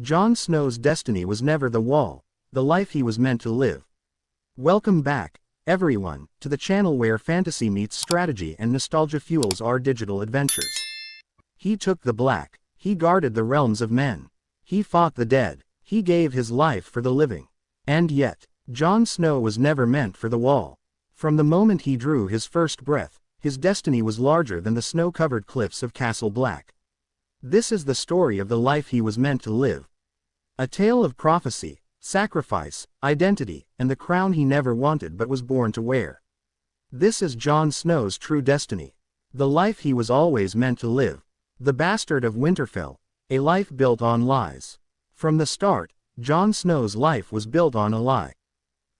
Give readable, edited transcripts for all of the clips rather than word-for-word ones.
Jon Snow's destiny was never the wall, the life he was meant to live. Welcome back, everyone, to the channel where fantasy meets strategy and nostalgia fuels our digital adventures. He took the black, he guarded the realms of men. He fought the dead, he gave his life for the living. And yet, Jon Snow was never meant for the wall. From the moment he drew his first breath, his destiny was larger than the snow-covered cliffs of Castle Black. This is the story of the life he was meant to live. A tale of prophecy, sacrifice, identity, and the crown he never wanted but was born to wear. This is Jon Snow's true destiny. The life he was always meant to live. The bastard of Winterfell, a life built on lies. From the start, Jon Snow's life was built on a lie.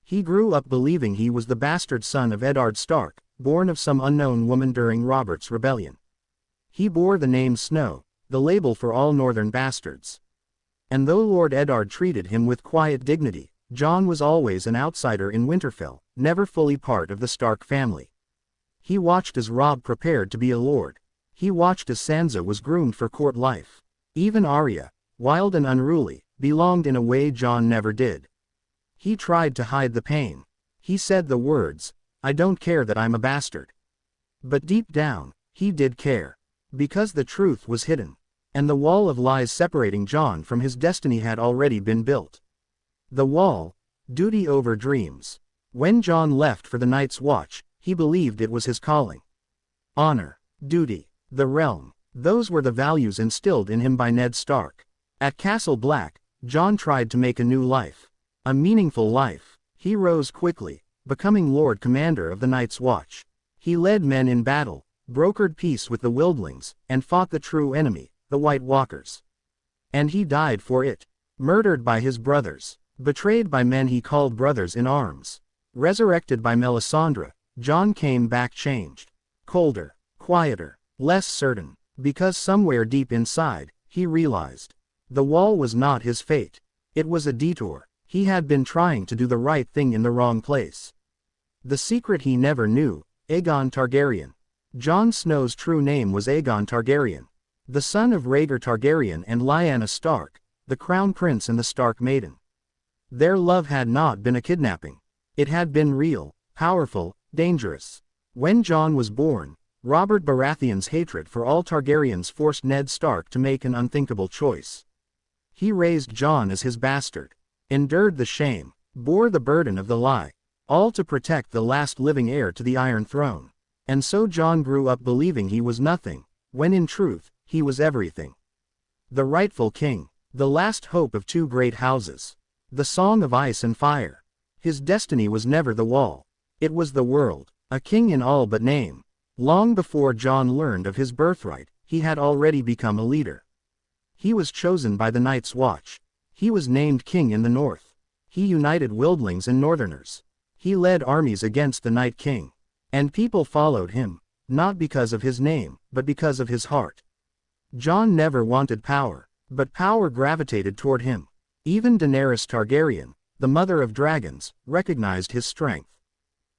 He grew up believing he was the bastard son of Eddard Stark, born of some unknown woman during Robert's rebellion. He bore the name Snow, the label for all northern bastards. And though Lord Eddard treated him with quiet dignity, Jon was always an outsider in Winterfell, never fully part of the Stark family. He watched as Robb prepared to be a lord. He watched as Sansa was groomed for court life. Even Arya, wild and unruly, belonged in a way Jon never did. He tried to hide the pain. He said the words, "I don't care that I'm a bastard." But deep down, he did care. Because the truth was hidden. And the wall of lies separating Jon from his destiny had already been built. The wall, duty over dreams. When Jon left for the Night's Watch, he believed it was his calling. Honor, duty, the realm, those were the values instilled in him by Ned Stark. At Castle Black, Jon tried to make a new life. A meaningful life. He rose quickly, becoming Lord Commander of the Night's Watch. He led men in battle, brokered peace with the Wildlings, and fought the true enemy, the White Walkers. And he died for it. Murdered by his brothers. Betrayed by men he called brothers in arms. Resurrected by Melisandre, Jon came back changed. Colder, quieter, less certain. Because somewhere deep inside, he realized. The wall was not his fate. It was a detour. He had been trying to do the right thing in the wrong place. The secret he never knew, Aegon Targaryen. Jon Snow's true name was Aegon Targaryen. The son of Rhaegar Targaryen and Lyanna Stark, the crown prince and the Stark maiden. Their love had not been a kidnapping. It had been real, powerful, dangerous. When Jon was born, Robert Baratheon's hatred for all Targaryens forced Ned Stark to make an unthinkable choice. He raised Jon as his bastard. Endured the shame, bore the burden of the lie, all to protect the last living heir to the Iron Throne. And so Jon grew up believing he was nothing, when in truth, he was everything. The rightful king, the last hope of two great houses. The song of ice and fire. His destiny was never the wall. It was the world, a king in all but name. Long before Jon learned of his birthright, he had already become a leader. He was chosen by the Night's Watch. He was named king in the north. He united Wildlings and Northerners. He led armies against the Night King. And people followed him, not because of his name, but because of his heart. Jon never wanted power, but power gravitated toward him. Even Daenerys Targaryen, the mother of dragons, recognized his strength.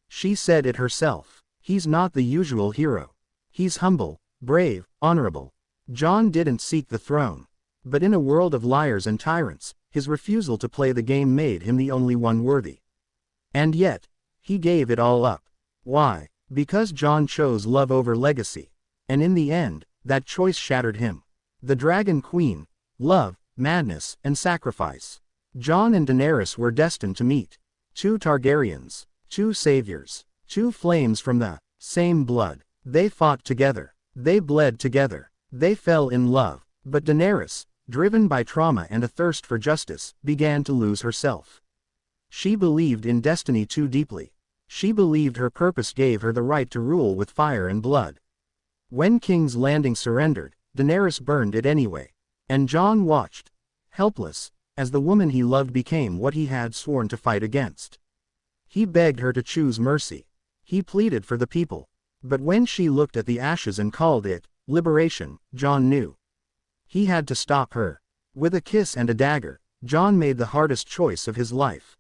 She said it herself. He's not the usual hero. He's humble, brave, honorable. Jon didn't seek the throne. But in a world of liars and tyrants, his refusal to play the game made him the only one worthy. And yet, he gave it all up. Why? Because Jon chose love over legacy. And in the end, that choice shattered him. The Dragon Queen, love, madness, and sacrifice. Jon and Daenerys were destined to meet. Two Targaryens, two saviors, two flames from the same blood. They fought together. They bled together. They fell in love. But Daenerys, driven by trauma and a thirst for justice, began to lose herself. She believed in destiny too deeply. She believed her purpose gave her the right to rule with fire and blood. When King's Landing surrendered, Daenerys burned it anyway. And Jon watched, helpless, as the woman he loved became what he had sworn to fight against. He begged her to choose mercy. He pleaded for the people. But when she looked at the ashes and called it liberation, Jon knew. He had to stop her. With a kiss and a dagger, Jon made the hardest choice of his life.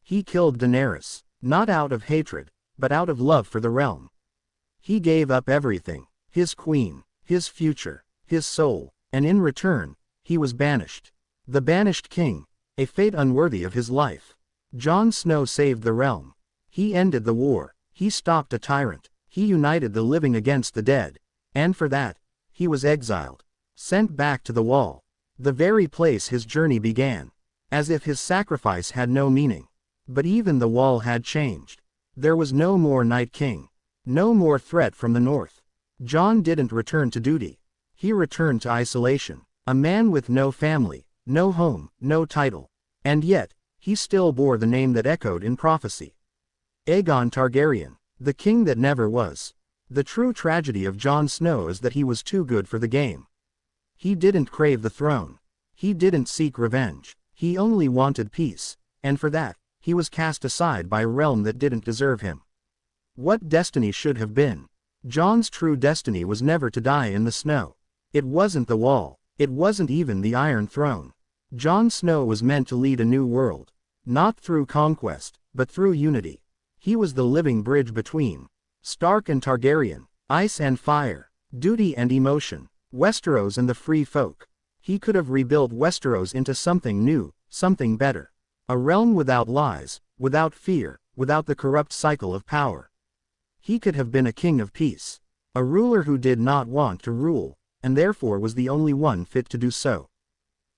He killed Daenerys, not out of hatred, but out of love for the realm. He gave up everything, his queen, his future, his soul, and in return, he was banished. The banished king, a fate unworthy of his life. Jon Snow saved the realm. He ended the war, he stopped a tyrant, he united the living against the dead, and for that, he was exiled, sent back to the Wall, the very place his journey began, as if his sacrifice had no meaning. But even the Wall had changed. There was no more Night King, no more threat from the north. Jon didn't return to duty. He returned to isolation, a man with no family, no home, no title. And yet, he still bore the name that echoed in prophecy. Aegon Targaryen, the king that never was. The true tragedy of Jon Snow is that he was too good for the game. He didn't crave the throne. He didn't seek revenge. He only wanted peace, and for that, he was cast aside by a realm that didn't deserve him. What destiny should have been? Jon's true destiny was never to die in the snow. It wasn't the Wall. It wasn't even the Iron Throne. Jon Snow was meant to lead a new world. Not through conquest, but through unity. He was the living bridge between Stark and Targaryen, ice and fire, duty and emotion, Westeros and the free folk. He could have rebuilt Westeros into something new, something better. A realm without lies, without fear, without the corrupt cycle of power. He could have been a king of peace. A ruler who did not want to rule, and therefore was the only one fit to do so.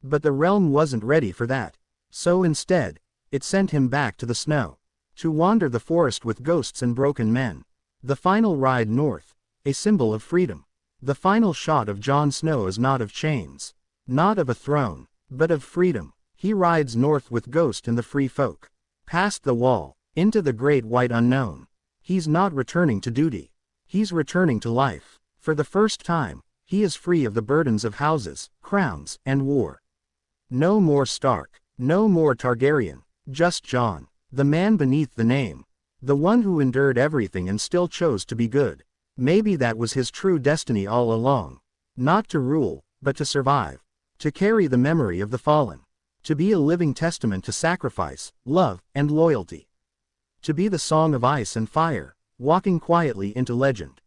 But the realm wasn't ready for that. So instead, it sent him back to the snow, to wander the forest with ghosts and broken men. The final ride north, a symbol of freedom. The final shot of Jon Snow is not of chains, not of a throne, but of freedom. He rides north with Ghost and the free folk, past the Wall, into the great white unknown. He's not returning to duty. He's returning to life. For the first time, he is free of the burdens of houses, crowns, and war. No more Stark, no more Targaryen, just Jon, the man beneath the name. The one who endured everything and still chose to be good. Maybe that was his true destiny all along. Not to rule, but to survive. To carry the memory of the fallen. To be a living testament to sacrifice, love, and loyalty. To be the song of ice and fire, walking quietly into legend.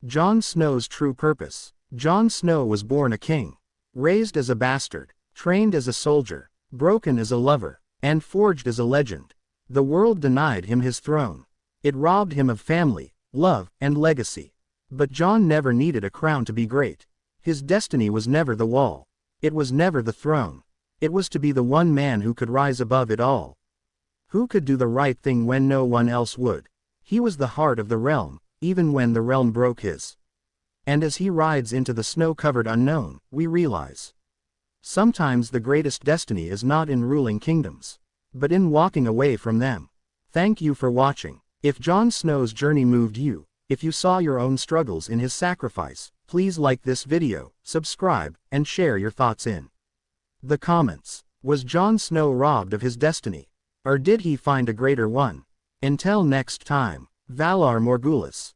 Jon Snow's true purpose. Jon Snow was born a king. Raised as a bastard, trained as a soldier, broken as a lover, and forged as a legend. The world denied him his throne. It robbed him of family, love, and legacy. But Jon never needed a crown to be great. His destiny was never the Wall. It was never the throne. It was to be the one man who could rise above it all. Who could do the right thing when no one else would. He was the heart of the realm, even when the realm broke his. And as he rides into the snow-covered unknown, we realize. Sometimes the greatest destiny is not in ruling kingdoms, but in walking away from them. Thank you for watching. If Jon Snow's journey moved you, if you saw your own struggles in his sacrifice, please like this video, subscribe, and share your thoughts in the comments. Was Jon Snow robbed of his destiny? Or did he find a greater one? Until next time, Valar Morghulis.